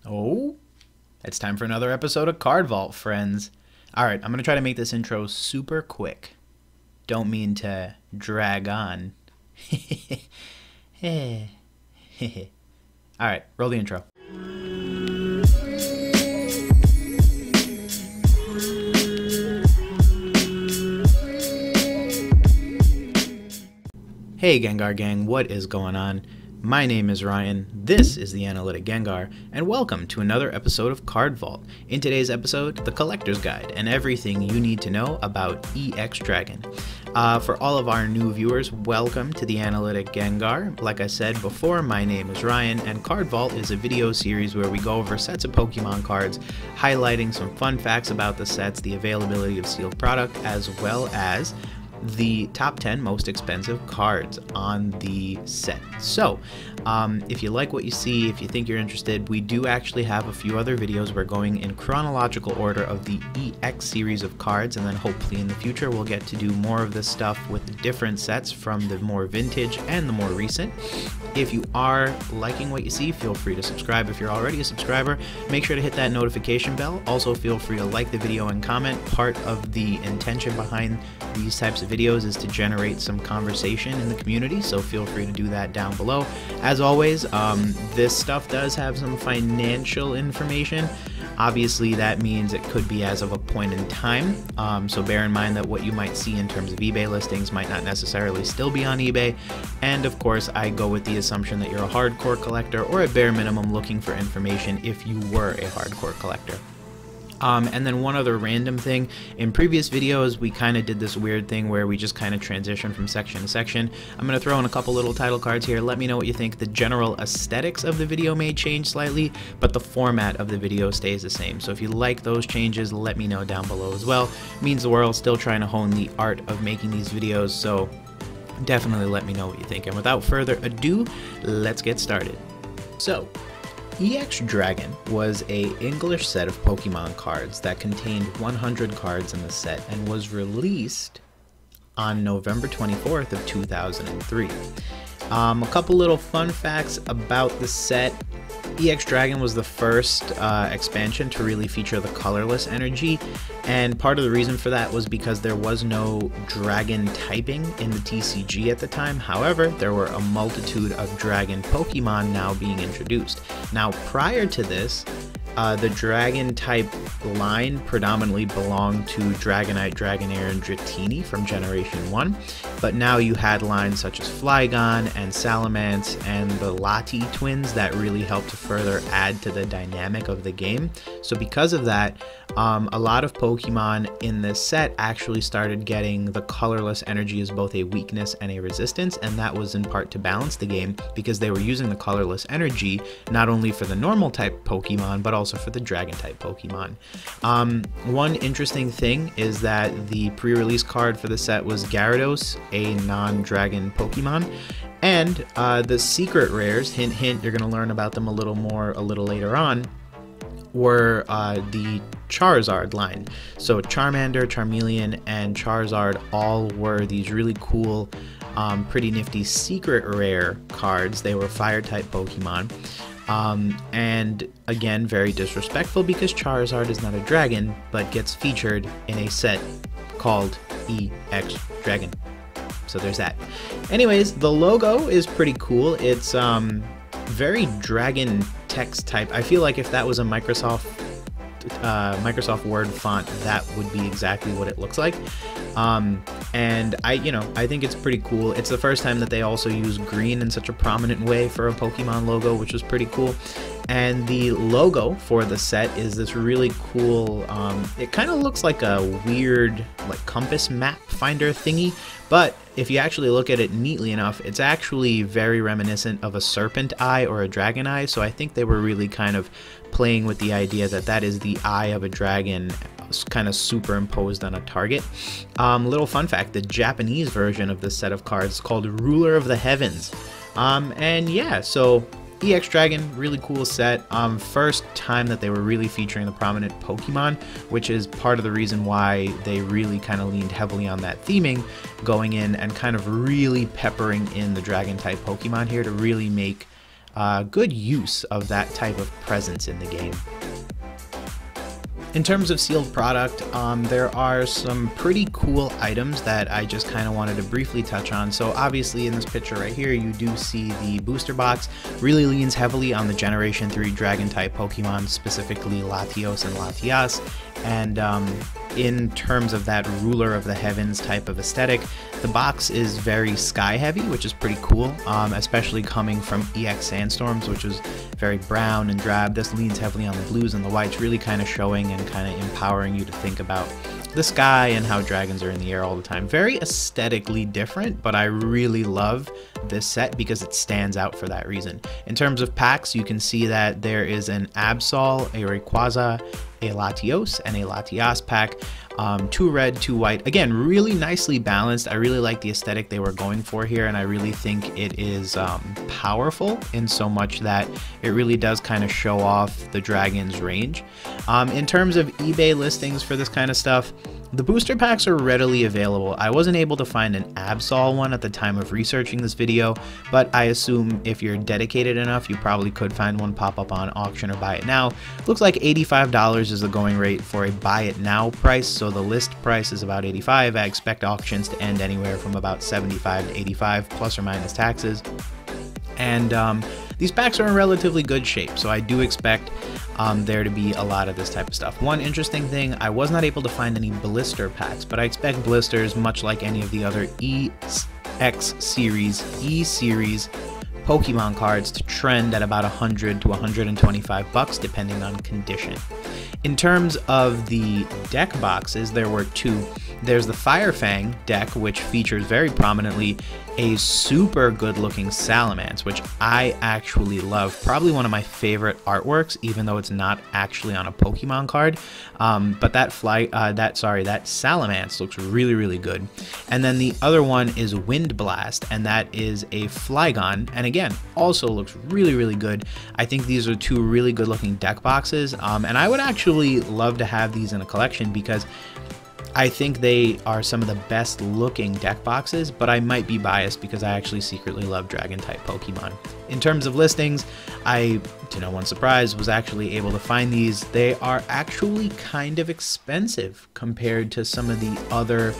Oh, it's time for another episode of Card Vault, friends. Alright, I'm going to try to make this intro super quick. Don't mean to drag on. Alright, roll the intro. Hey Gengar Gang, what is going on? My name is Ryan, this is the Analytic Gengar, and welcome to another episode of Card Vault. In today's episode, the Collector's Guide and everything you need to know about EX Dragon. For all of our new viewers, welcome to the Analytic Gengar. Like I said before, my name is Ryan, and Card Vault is a video series where we go over sets of Pokemon cards, highlighting some fun facts about the sets, the availability of sealed product, as well as the top 10 most expensive cards on the set. So if you like what you see, if you think you're interested, we do actually have a few other videos. We're going in chronological order of the EX series of cards, and then hopefully in the future we'll get to do more of this stuff with different sets from the more vintage and the more recent. If you are liking what you see, feel free to subscribe. If you're already a subscriber, make sure to hit that notification bell. Also feel free to like the video and comment. Part of the intention behind these types of videos is to generate some conversation in the community, so feel free to do that down below. As always, this stuff does have some financial information. Obviously that means it could be as of a point in time, so bear in mind that what you might see in terms of eBay listings might not necessarily still be on eBay, and of course I go with the assumption that you're a hardcore collector, or at bare minimum looking for information if you were a hardcore collector. And then one other random thing, in previous videos we kind of did this weird thing where we just kind of transition from section to section. I'm going to throw in a couple little title cards here. Let me know what you think. The general aesthetics of the video may change slightly, but the format of the video stays the same. So if you like those changes, let me know down below as well. It means the world. Still trying to hone the art of making these videos, so definitely let me know what you think. And without further ado, let's get started. So EX Dragon was a English set of Pokemon cards that contained 100 cards in the set and was released on November 24th of 2003. A couple little fun facts about the set. EX Dragon was the first expansion to really feature the colorless energy, and part of the reason for that was because there was no dragon typing in the TCG at the time. However, there were a multitude of dragon Pokemon now being introduced. Now, prior to this, the dragon type line predominantly belonged to Dragonite, Dragonair, and Dratini from Generation 1, but now you had lines such as Flygon and Salamence and the Lati twins that really helped to further add to the dynamic of the game. So because of that, a lot of Pokemon in this set actually started getting the colorless energy as both a weakness and a resistance, and that was in part to balance the game because they were using the colorless energy not only for the normal type Pokemon but also for the dragon type Pokemon. One interesting thing is that the pre-release card for the set was Gyarados, a non-dragon Pokemon, and the secret rares, hint hint, you're going to learn about them a little later on, were the Charizard line. So Charmander, Charmeleon, and Charizard all were these really cool, pretty nifty secret rare cards. They were fire type Pokemon. And again, very disrespectful because Charizard is not a dragon, but gets featured in a set called EX Dragon. So there's that. Anyways, the logo is pretty cool. It's very dragon text type. I feel like if that was a Microsoft Word font, that would be exactly what it looks like. And I think it's pretty cool. It's the first time that they also use green in such a prominent way for a Pokemon logo, which was pretty cool. And the logo for the set is this really cool, it kind of looks like a weird like compass map finder thingy, but if you actually look at it neatly enough, it's actually very reminiscent of a serpent eye or a dragon eye. So I think they were really kind of playing with the idea that that is the eye of a dragon kind of superimposed on a target. Little fun fact, the Japanese version of this set of cards is called Ruler of the Heavens. And yeah, so EX Dragon, really cool set. First time that they were really featuring the prominent Pokemon, which is part of the reason why they really kind of leaned heavily on that theming, going in and kind of really peppering in the dragon type Pokemon here to really make good use of that type of presence in the game. In terms of sealed product, there are some pretty cool items that I just kind of wanted to briefly touch on. So obviously in this picture right here, you do see the booster box really leans heavily on the Generation 3 Dragon type Pokemon, specifically Latios and Latias. And in terms of that ruler of the heavens type of aesthetic, the box is very sky heavy, which is pretty cool, especially coming from EX Sandstorms, which is very brown and drab. This leans heavily on the blues and the whites, really kind of showing and kind of empowering you to think about the sky and how dragons are in the air all the time. Very aesthetically different, but I really love this set because it stands out for that reason. In terms of packs, you can see that there is an Absol, a Rayquaza, a Latios, and a Latias pack. 2 red, 2 white. Again, really nicely balanced. I really like the aesthetic they were going for here, and I really think it is powerful in so much that it really does kind of show off the dragon's range. In terms of eBay listings for this kind of stuff, the booster packs are readily available. I wasn't able to find an Absol one at the time of researching this video, but I assume if you're dedicated enough, you probably could find one pop up on auction or buy it now. Looks like $85 is the going rate for a buy it now price, so the list price is about $85. I expect auctions to end anywhere from about $75 to $85 plus or minus taxes. And these packs are in relatively good shape, so I do expect there to be a lot of this type of stuff. One interesting thing, I was not able to find any blister packs, but I expect blisters, much like any of the other EX series, E series Pokemon cards, to trend at about $100 to $125 depending on condition. In terms of the deck boxes, there were 2. There's the Fire Fang deck, which features very prominently a super good looking Salamence, which I actually love. Probably one of my favorite artworks, even though it's not actually on a Pokemon card. But that Salamence looks really, really good. And then the other one is Wind Blast, and that is a Flygon, and again, also looks really, really good. I think these are 2 really good looking deck boxes, and I would actually love to have these in a collection because I think they are some of the best looking deck boxes, but I might be biased because I actually secretly love dragon type Pokemon. In terms of listings, I, to no one's surprise, was actually able to find these. They are actually kind of expensive compared to some of the other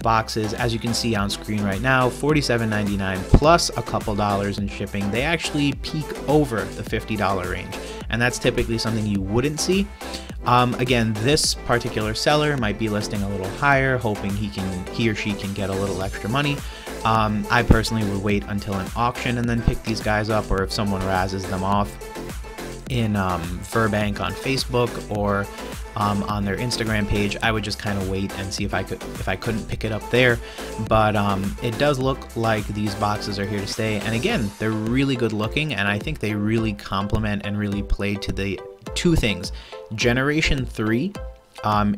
boxes. As you can see on screen right now, $47.99 plus a couple dollars in shipping. They actually peak over the $50 range, and that's typically something you wouldn't see. Again, this particular seller might be listing a little higher, hoping he or she can get a little extra money. I personally would wait until an auction and then pick these guys up, or if someone razzes them off in Verbank on Facebook or on their Instagram page, I would just kind of wait and see if I couldn't pick it up there. But it does look like these boxes are here to stay, and again, they're really good looking, and I think they really complement and really play to the 2 things: Generation 3,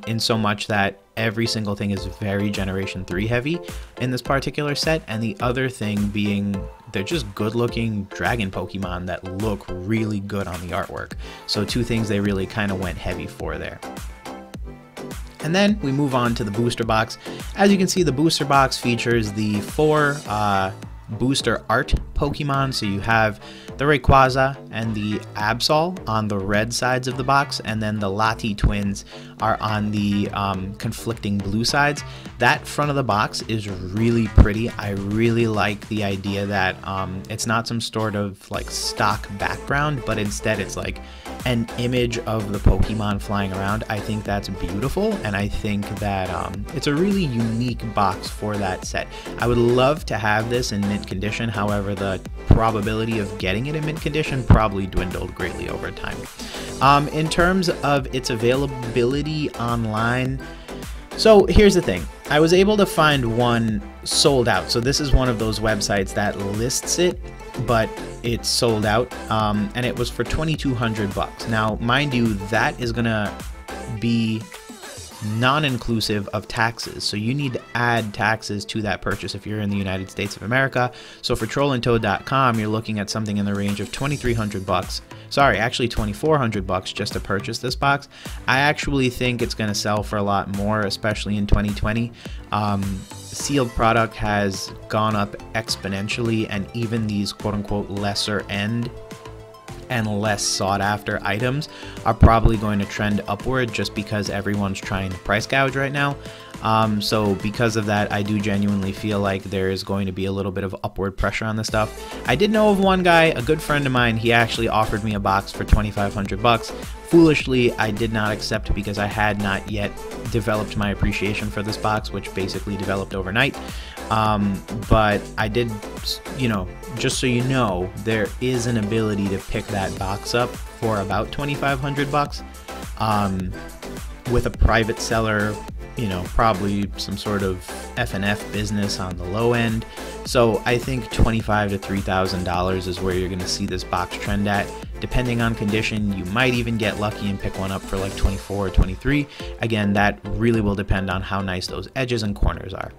in so much that every single thing is very Generation 3 heavy in this particular set, and the other thing being they're just good looking dragon Pokemon that look really good on the artwork. So 2 things they really kind of went heavy for there. And then we move on to the booster box. As you can see, the booster box features the 4 booster art Pokemon. So you have the Rayquaza and the Absol on the red sides of the box, and then the Lati twins are on the conflicting blue sides. That front of the box is really pretty. I really like the idea that it's not some sort of like stock background, but instead it's like an image of the Pokemon flying around. I think that's beautiful, and I think that it's a really unique box for that set. I would love to have this in mint condition, however the probability of getting it in mint condition probably dwindled greatly over time. In terms of its availability online, so here's the thing. I was able to find one sold out. So this is one of those websites that lists it, but it's sold out, and it was for $2,200. Now, mind you, that is gonna be non-inclusive of taxes, so you need to add taxes to that purchase if you're in the United States of America. So for trollandtoad.com, you're looking at something in the range of $2,300 sorry, actually $2,400 just to purchase this box. I actually think it's going to sell for a lot more, especially in 2020. Sealed product has gone up exponentially, and even these quote-unquote lesser end and less sought after items are probably going to trend upward just because everyone's trying to price gouge right now. So because of that, I do genuinely feel like there is going to be a little bit of upward pressure on this stuff. I did know of one guy, a good friend of mine, he actually offered me a box for $2,500. Foolishly, I did not accept because I had not yet developed my appreciation for this box, which basically developed overnight. But I did, you know, just so you know, there is an ability to pick that box up for about $2,500 with a private seller, you know, probably some sort of F&F business on the low end. So I think $2,500 to $3,000 is where you're going to see this box trend at. Depending on condition, you might even get lucky and pick one up for like $24 or $23. Again, that really will depend on how nice those edges and corners are.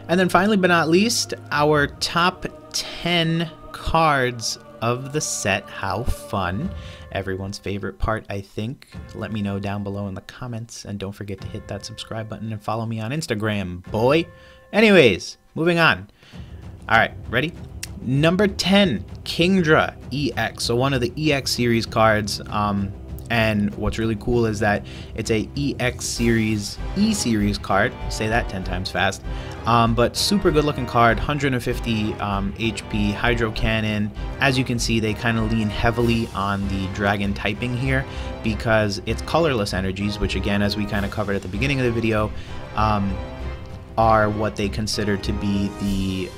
And then finally but not least, our top 10 cards of the set. How fun. Everyone's favorite part, I think. Let me know down below in the comments, and don't forget to hit that subscribe button and follow me on Instagram, boy. Anyways, moving on. All right, ready? Number 10, Kingdra EX. So one of the EX series cards. And what's really cool is that it's a EX series, E-series card. Say that 10 times fast. But super good looking card, 150 HP, Hydro Cannon. As you can see, they kind of lean heavily on the dragon typing here because it's colorless energies, which again, as we kind of covered at the beginning of the video, are what they consider to be the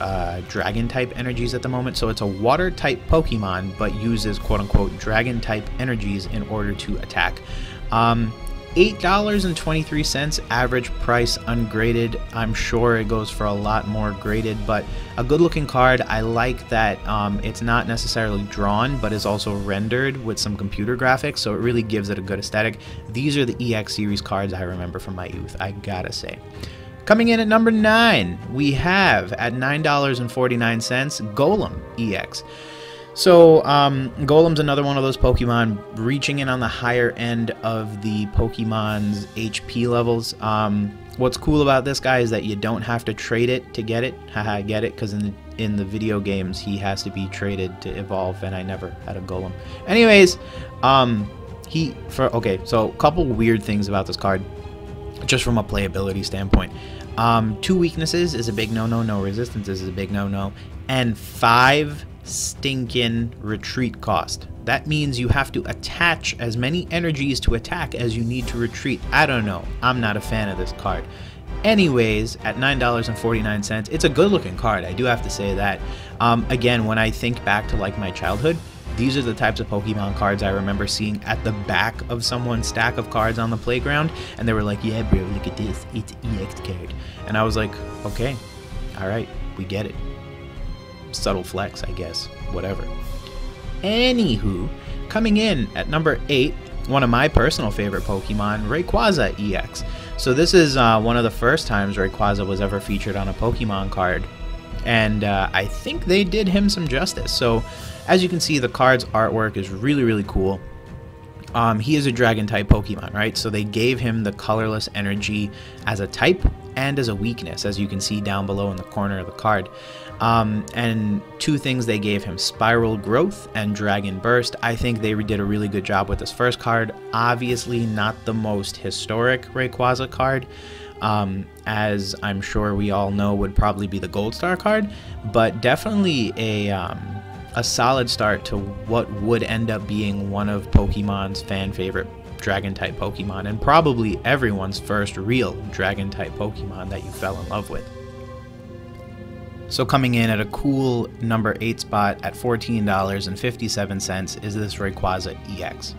dragon type energies at the moment. So it's a water type Pokemon, but uses quote unquote dragon type energies in order to attack. $8.23 average price ungraded. I'm sure it goes for a lot more graded, but a good looking card. I like that it's not necessarily drawn, but is also rendered with some computer graphics, so it really gives it a good aesthetic. These are the EX series cards I remember from my youth, I gotta say. Coming in at number 9, we have at $9.49 Golem EX. So Golem's another one of those Pokemon reaching in on the higher end of the Pokemon's HP levels. What's cool about this guy is that you don't have to trade it to get it. Haha, get it, because in the video games he has to be traded to evolve, and I never had a Golem. Anyways, okay, so a couple weird things about this card, just from a playability standpoint. 2 weaknesses is a big no-no, no resistances is a big no-no, and 5 stinking retreat cost. That means you have to attach as many energies to attack as you need to retreat. I don't know, I'm not a fan of this card. Anyways, at $9.49, it's a good looking card, I do have to say that. Again, when I think back to like my childhood, these are the types of Pokemon cards I remember seeing at the back of someone's stack of cards on the playground, and they were like, yeah bro, look at this, it's an EX card. And I was like, okay, alright, we get it. Subtle flex, I guess, whatever. Anywho, coming in at number 8, one of my personal favorite Pokemon, Rayquaza EX. So this is one of the first times Rayquaza was ever featured on a Pokemon card, and I think they did him some justice. So as you can see, the card's artwork is really, really cool. He is a dragon type Pokemon, right? So they gave him the colorless energy as a type and as a weakness, as you can see down below in the corner of the card. And 2 things they gave him, Spiral Growth and Dragon Burst. I think they did a really good job with this first card. Obviously not the most historic Rayquaza card, as I'm sure we all know would probably be the Gold Star card, but definitely a solid start to what would end up being one of Pokemon's fan favorite dragon type Pokemon, and probably everyone's first real dragon type Pokemon that you fell in love with. So coming in at a cool number 8 spot at $14.57 is this Rayquaza EX.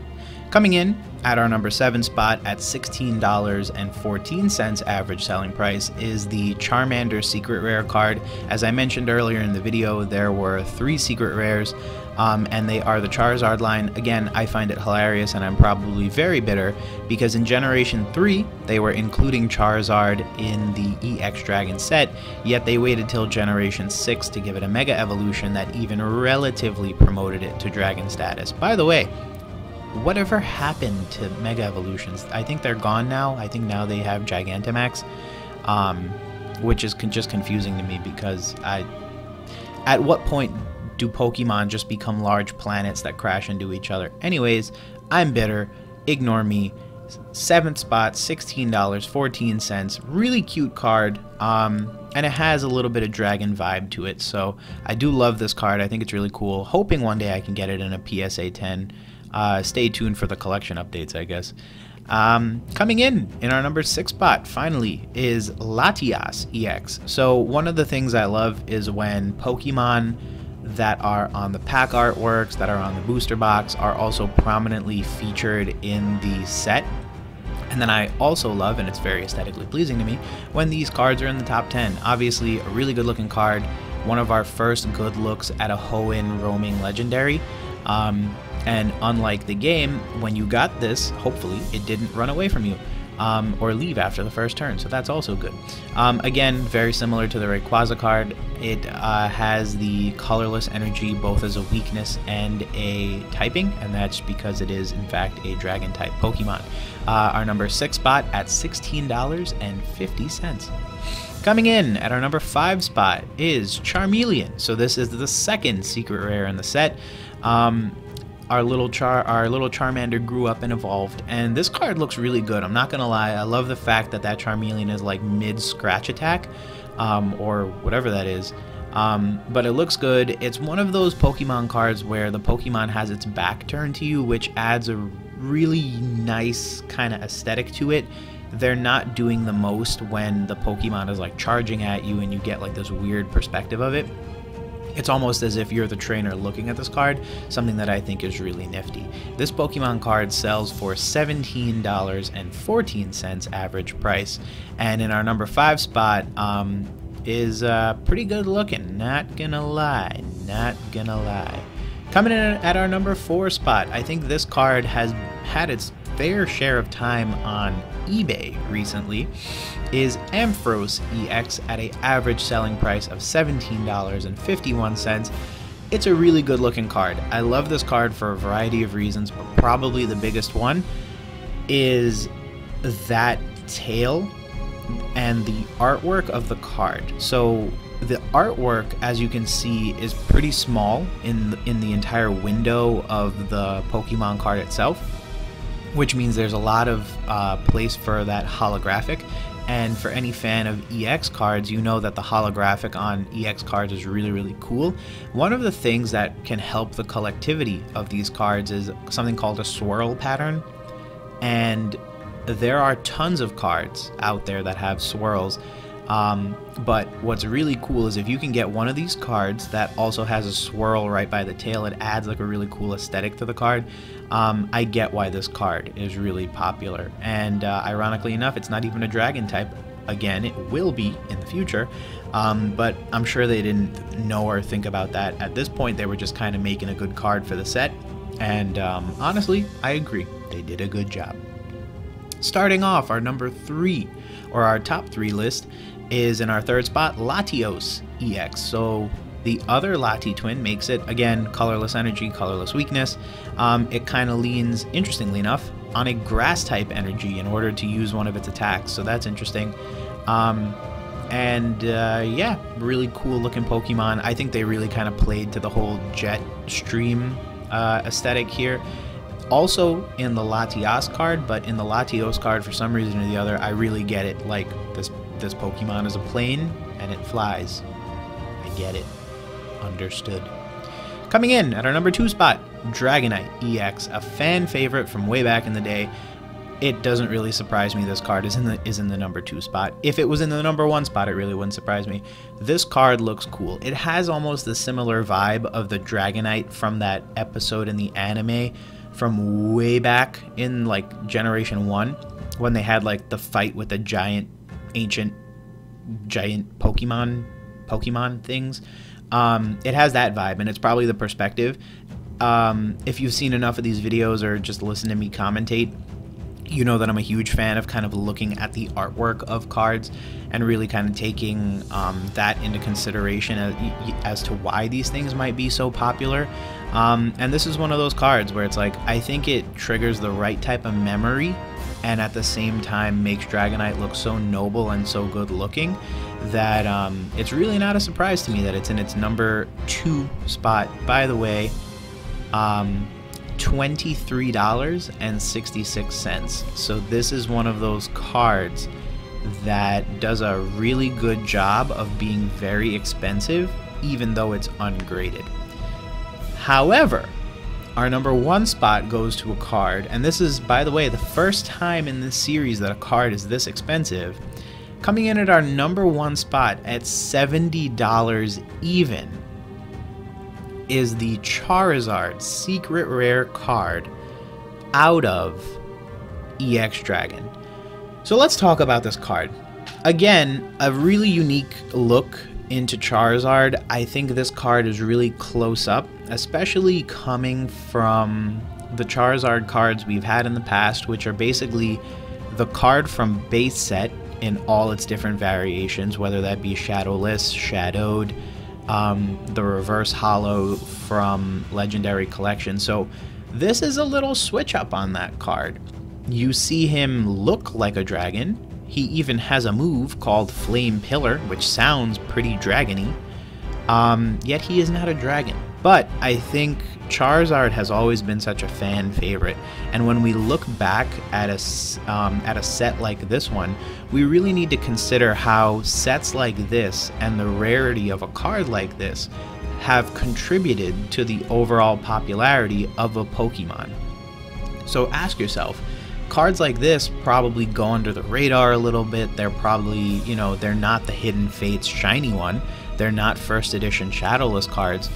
Coming in at our number 7 spot at $16.14 average selling price is the Charmander Secret Rare card. As I mentioned earlier in the video, there were 3 secret rares. and they are the Charizard line. Again, I find it hilarious, and I'm probably very bitter because in Generation 3 they were including Charizard in the EX Dragon set, yet they waited till Generation 6 to give it a Mega Evolution that even relatively promoted it to Dragon status. By the way, whatever happened to Mega Evolutions? I think they're gone now. I think now they have Gigantamax, which is just confusing to me because at what point do Pokemon just become large planets that crash into each other? Anyways, I'm bitter. Ignore me. 7th spot, $16.14. Really cute card. And it has a little bit of dragon vibe to it. So I do love this card. I think it's really cool. Hoping one day I can get it in a PSA 10. Stay tuned for the collection updates, I guess. Coming in our number 6 spot, finally, is Latias EX. So one of the things I love is when Pokemon that are on the pack artworks, that are on the booster box, are also prominently featured in the set. And then I also love, and it's very aesthetically pleasing to me, when these cards are in the top 10. Obviously, a really good looking card. One of our first good looks at a Hoenn roaming legendary. And unlike the game, when you got this, hopefully it didn't run away from you or leave after the first turn, so that's also good. Again, very similar to the Rayquaza card, it has the colorless energy both as a weakness and a typing, and that's because it is in fact a dragon type Pokemon. Our number 6 spot at $16.50. Coming in at our number 5 spot is Charmeleon. So this is the second secret rare in the set. Our little Charmander grew up and evolved, and this card looks really good. I'm not gonna lie, I love the fact that Charmeleon is like mid scratch attack, or whatever that is. But it looks good. It's one of those Pokemon cards where the Pokemon has its back turned to you, which adds a really nice kind of aesthetic to it. They're not doing the most when the Pokemon is like charging at you and you get like this weird perspective of it. It's almost as if you're the trainer looking at this card, something that I think is really nifty. This Pokemon card sells for $17.14 average price, and in our number 5 spot is pretty good looking, not gonna lie. Coming in at our number 4 spot, I think this card has had its fair share of time on eBay recently, is Ampharos EX at an average selling price of $17.51. It's a really good looking card. I love this card for a variety of reasons, but probably the biggest one is that tail and the artwork of the card. So the artwork, as you can see, is pretty small in the entire window of the Pokemon card itself, which means there's a lot of place for that holographic. And for any fan of EX cards, you know that the holographic on EX cards is really, really cool. One of the things that can help the collectivity of these cards is something called a swirl pattern. And there are tons of cards out there that have swirls. But what's really cool is if you can get one of these cards that also has a swirl right by the tail, it adds like a really cool aesthetic to the card. I get why this card is really popular, and ironically enough, it's not even a dragon type. Again, it will be in the future, but I'm sure they didn't know or think about that at this point. They were just kind of making a good card for the set, and honestly, I agree. They did a good job. Starting off our number 3, or our top 3 list, is in our 3rd spot, Latios EX. So the other Lati twin makes it, again, colorless energy, colorless weakness. It kind of leans, interestingly enough, on a grass type energy in order to use one of its attacks, so that's interesting. Yeah, really cool looking Pokemon. I think they really kind of played to the whole jet stream aesthetic here. Also in the Latias card, but in the Latios card, for some reason or the other, I really get it. Like, this Pokemon is a plane, and it flies. I get it. Understood. Coming in at our number 2 spot, Dragonite EX, a fan favorite from way back in the day. It doesn't really surprise me this card is in the number 2 spot. If it was in the number 1 spot, it really wouldn't surprise me. This card looks cool. It has almost the similar vibe of the Dragonite from that episode in the anime from way back in like Generation 1, when they had like the fight with the ancient giant Pokemon things. It has that vibe, and it's probably the perspective. If you've seen enough of these videos or just listen to me commentate, you know that I'm a huge fan of kind of looking at the artwork of cards and really kind of taking that into consideration as to why these things might be so popular. And this is one of those cards where it's like, I think it triggers the right type of memory and at the same time makes Dragonite look so noble and so good looking that it's really not a surprise to me that it's in its number 2 spot. By the way, $23.66. So this is one of those cards that does a really good job of being very expensive, even though it's ungraded. However, our number 1 spot goes to a card, and this is, by the way, the first time in this series that a card is this expensive. Coming in at our number 1 spot at $70 even is the Charizard Secret Rare card out of EX Dragon. So let's talk about this card. Again, a really unique look into Charizard. I think this card is really close up, especially coming from the Charizard cards we've had in the past, which are basically the card from base set in all its different variations, whether that be shadowless, shadowed, the reverse holo from Legendary Collection. So this is a little switch up on that card. You see him look like a dragon. He even has a move called Flame Pillar, which sounds pretty dragony. Yet he is not a dragon. But I think Charizard has always been such a fan favorite, and when we look back at a set like this one, we really need to consider how sets like this and the rarity of a card like this have contributed to the overall popularity of a Pokemon. So ask yourself, cards like this probably go under the radar a little bit. They're probably, you know, they're not the Hidden Fates shiny one. They're not first edition shadowless cards.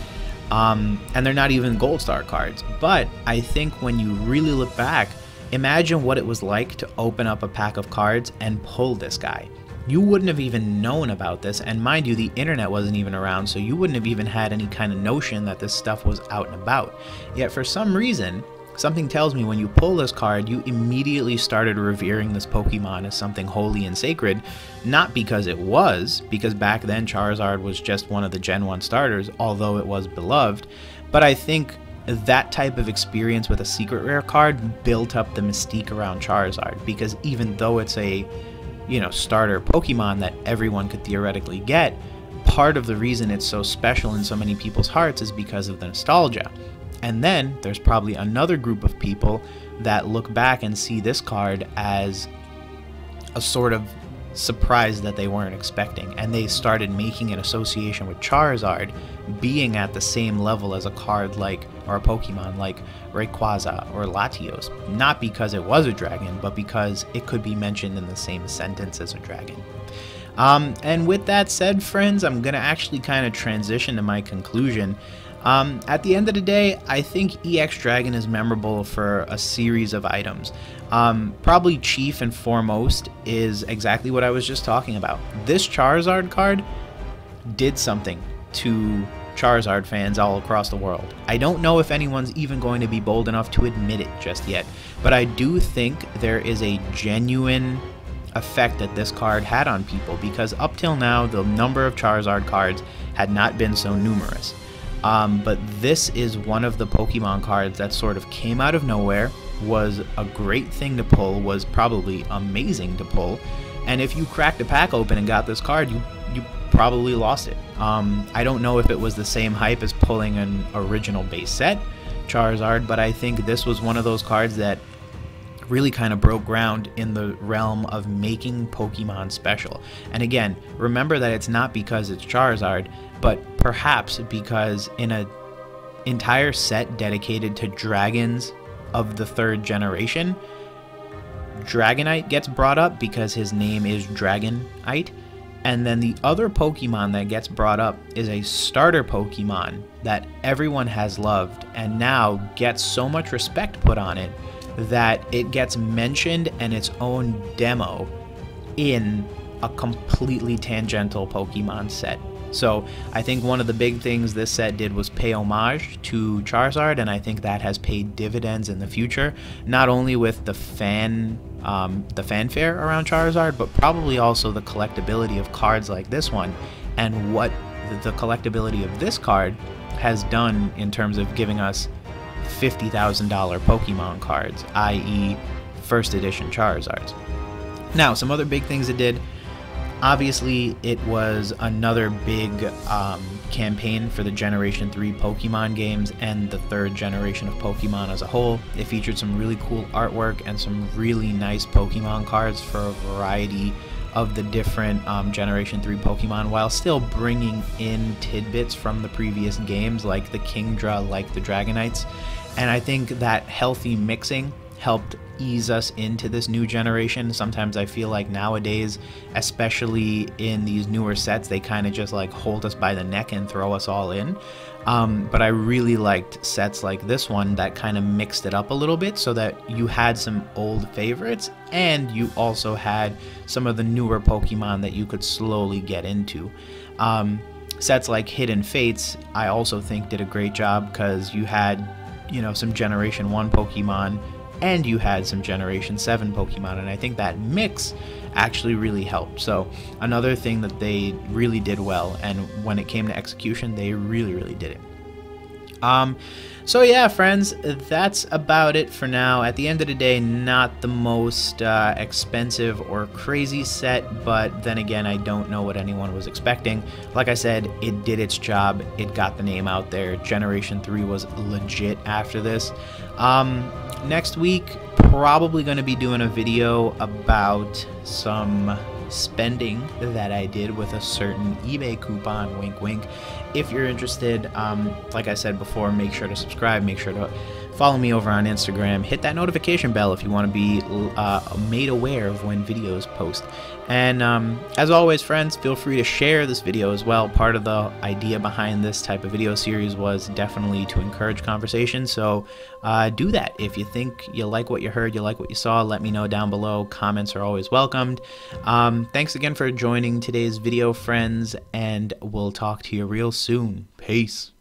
And they're not even Gold Star cards. But I think when you really look back, imagine what it was like to open up a pack of cards and pull this guy. You wouldn't have even known about this, and mind you, the internet wasn't even around, so you wouldn't have even had any kind of notion that this stuff was out and about. Yet for some reason, something tells me when you pull this card, you immediately started revering this Pokemon as something holy and sacred, not because it was, because back then Charizard was just one of the Gen 1 starters, although it was beloved, but I think that type of experience with a secret rare card built up the mystique around Charizard, because even though it's a, you know, starter Pokemon that everyone could theoretically get, part of the reason it's so special in so many people's hearts is because of the nostalgia. And then there's probably another group of people that look back and see this card as a sort of surprise that they weren't expecting, and they started making an association with Charizard being at the same level as a card like, or a Pokemon like Rayquaza or Latios, not because it was a dragon, but because it could be mentioned in the same sentence as a dragon. And with that said, friends, I'm gonna actually kind of transition to my conclusion. At the end of the day, I think EX Dragon is memorable for a series of items. Probably chief and foremost is exactly what I was just talking about. This Charizard card did something to Charizard fans all across the world. I don't know if anyone's even going to be bold enough to admit it just yet, but I do think there is a genuine effect that this card had on people, because up till now, the number of Charizard cards had not been so numerous. But this is one of the Pokemon cards that sort of came out of nowhere, was a great thing to pull, was probably amazing to pull, and if you cracked a pack open and got this card, you probably lost it. I don't know if it was the same hype as pulling an original base set Charizard, but I think this was one of those cards that really kind of broke ground in the realm of making Pokemon special. And again, remember that it's not because it's Charizard, but perhaps because in an entire set dedicated to dragons of the 3rd generation, Dragonite gets brought up because his name is Dragonite, and then the other Pokemon that gets brought up is a starter Pokemon that everyone has loved and now gets so much respect put on it that it gets mentioned in its own demo in a completely tangential Pokemon set. So I think one of the big things this set did was pay homage to Charizard, and I think that has paid dividends in the future, not only with the fanfare around Charizard, but probably also the collectability of cards like this one, and what the collectability of this card has done in terms of giving us $50,000 Pokemon cards, i.e. first edition Charizards. Now, some other big things it did. Obviously, it was another big campaign for the Generation 3 Pokemon games and the third generation of Pokemon as a whole. It featured some really cool artwork and some really nice Pokemon cards for a variety of the different Generation 3 Pokemon, while still bringing in tidbits from the previous games like the Kingdra, like the Dragonites. And I think that healthy mixing helped ease us into this new generation. Sometimes I feel like nowadays, especially in these newer sets, they kind of just like hold us by the neck and throw us all in. But I really liked sets like this one that kind of mixed it up a little bit so that you had some old favorites and you also had some of the newer Pokemon that you could slowly get into. Sets like Hidden Fates, I also think did a great job because you had, you know, some Generation 1 Pokemon and you had some Generation 7 Pokemon, and I think that mix actually really helped. So another thing that they really did well, and when it came to execution, they really did it. So yeah, friends, that's about it for now. At the end of the day, not the most expensive or crazy set, but then again, I don't know what anyone was expecting. Like I said, it did its job. It got the name out there. Generation 3 was legit after this. Next week, probably going to be doing a video about some spending that I did with a certain eBay coupon, wink wink. If you're interested, like I said before, make sure to subscribe, make sure to follow me over on Instagram, hit that notification bell if you want to be made aware of when videos post. And as always, friends, feel free to share this video as well. Part of the idea behind this type of video series was definitely to encourage conversation, so do that. If you think you like what you heard, you like what you saw, let me know down below. Comments are always welcomed. Thanks again for joining today's video, friends, and we'll talk to you real soon. Peace.